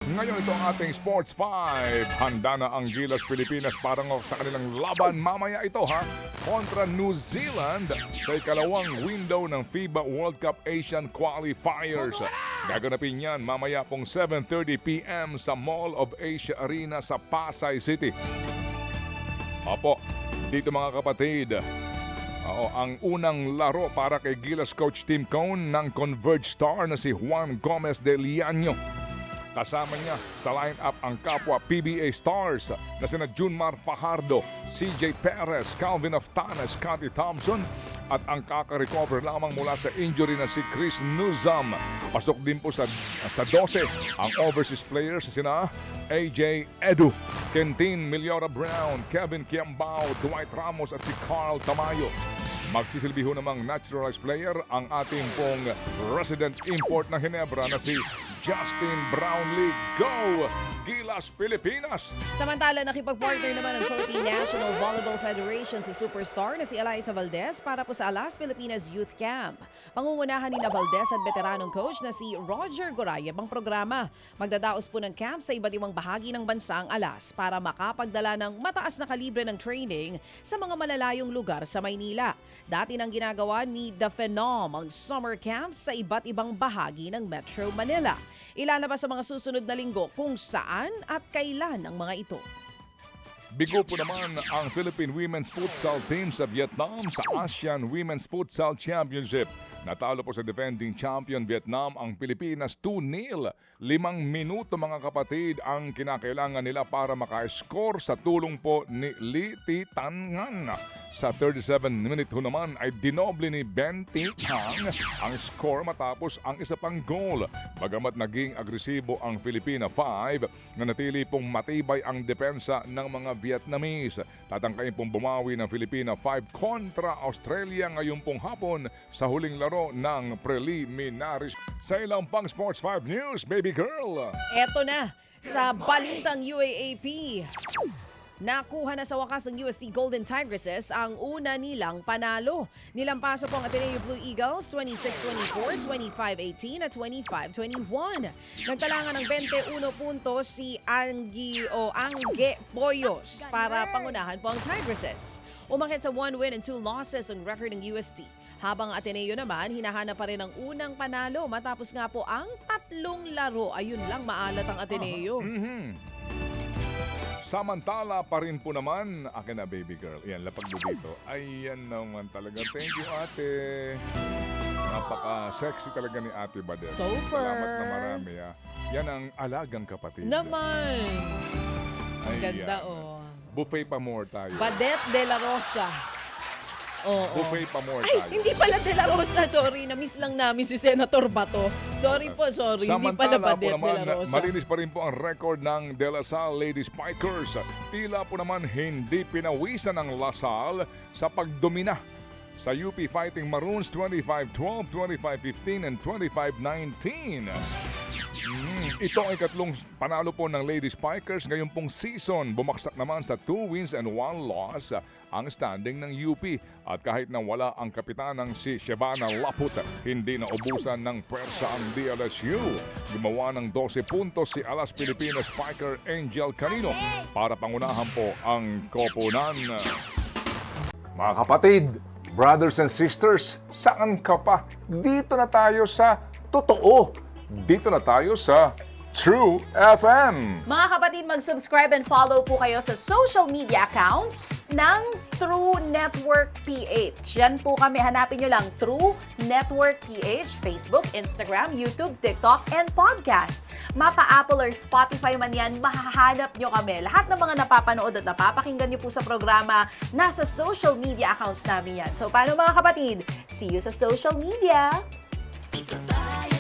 Ngayon ito ang ating Sports 5. Handa na ang Gilas Pilipinas para sa kanilang laban mamaya ito kontra New Zealand sa ikalawang window ng FIBA World Cup Asian Qualifiers. Gaganapin yan mamaya pong 7:30 p.m. sa Mall of Asia Arena sa Pasay City. Opo, dito mga kapatid, ang unang laro para kay Gilas coach Tim Cone ng Converge star na si Juan Gomez de Liaño. Kasama niya sa line-up ang kapwa PBA stars na sina Junmar Fajardo, CJ Perez, Calvin Aftana, Scotty Thompson at ang kaka-recover lamang mula sa injury na si Chris Nuzam. Pasok din po sa 12 ang overseas players na sina AJ Edu, Kentin Miliora Brown, Kevin Kiambao, Dwight Ramos at si Carl Tamayo. Magsisilbi ho namang naturalized player ang ating pong resident import ng Ginebra na si Justin Brownlee. Go! Gilas Pilipinas! Samantala, nakipag-partner naman ng Philippine National Volleyball Federation si superstar na si Eliza Valdez para po sa Alas Pilipinas Youth Camp. Pangungunahan ni na Valdez at veteranong coach na si Roger Gorayeb ang programa. Magdadaos po ng camp sa iba't ibang bahagi ng bansa ang Alas para makapagdala ng mataas na kalibre ng training sa mga malalayong lugar sa Maynila. Dati nang ginagawa ni The Phenom ang summer camp sa iba't ibang bahagi ng Metro Manila. Ilalabas sa mga susunod na linggo kung saan at kailan ang mga ito. Bigo po naman ang Philippine Women's Futsal Team sa Vietnam sa ASEAN Women's Futsal Championship. Natalo po sa defending champion Vietnam ang Pilipinas 2-0. 5 minuto mga kapatid ang kinakailangan nila para maka-score sa tulong po ni Lee Titangan. Sa 37-minute ho naman ay dinoble ni Ben Titang ang score matapos ang isa pang goal. Bagamat naging agresibo ang Filipina 5, nanatili pong matibay ang depensa ng mga Vietnamese. Tatangkain pong bumawi ng Filipina 5 kontra Australia ngayon pong hapon sa huling laro ng preliminaries. Sa ilang pang Sports 5 News, baby girl! Eto na, sa balitang UAAP. Nakuha na sa wakas ng UST Golden Tigresses ang una nilang panalo. Nilampaso po ang Ateneo Blue Eagles 26-24, 25-18 at 25-21. Nagtalangan ng 21 puntos si Angge Poyos para pangunahan po ang Tigresses. Umakit sa 1 win and 2 losses ang record ng UST. Habang Ateneo naman, hinahanap pa rin ang unang panalo matapos nga po ang 3 laro. Ayun lang, maalat ang Ateneo. Samantala pa rin po naman, akin na baby girl. Yan, lapag mo dito. Ayan naman talaga. Thank you, ate. Napaka-sexy talaga ni Ate Badel. Super. Salamat na marami, Yan ang alagang kapatid. Naman. Ang Ayan. ganda, oh. Buffet pa more tayo. Badet de la Rosa. Oo. Buffet pa more Ay, tayo. hindi pala de la Rosa. Sorry, na-miss lang namin si Senator Bato. Sorry po, sorry. Hindi pala Samantala po Badet de naman, la Rosa. malinis pa rin po ang record ng De La Salle Lady Spikers. Tila po naman hindi pinawisan ng Lasal sa pagdomina sa UP Fighting Maroons 25-12, 25-15 and 25-19. Ito ang ikatlong panalo po ng Lady Spikers ngayong pong season. Bumaksak naman sa 2 wins and 1 loss ang standing ng UP. At kahit na wala ang kapitanang si Shebana Laput, hindi na ubusan ng pwersa ang DLSU. Gumawa ng 12 puntos si Alas Pilipinas Spiker Angel Canino para pangunahan po ang koponan. Mga kapatid, brothers and sisters, saan ka pa? Dito na tayo sa totoo. Dito na tayo sa True FM. Mga kapatid, mag-subscribe and follow po kayo sa social media accounts ng True Network PH. Yan po kami. Hanapin nyo lang True Network PH, Facebook, Instagram, YouTube, TikTok, and podcast. Mapa Apple or Spotify man yan, mahahanap nyo kami. Lahat ng mga napapanood at napapakinggan nyo po sa programa, nasa social media accounts namin yan. So, paano mga kapatid? See you sa social media! Dito tayo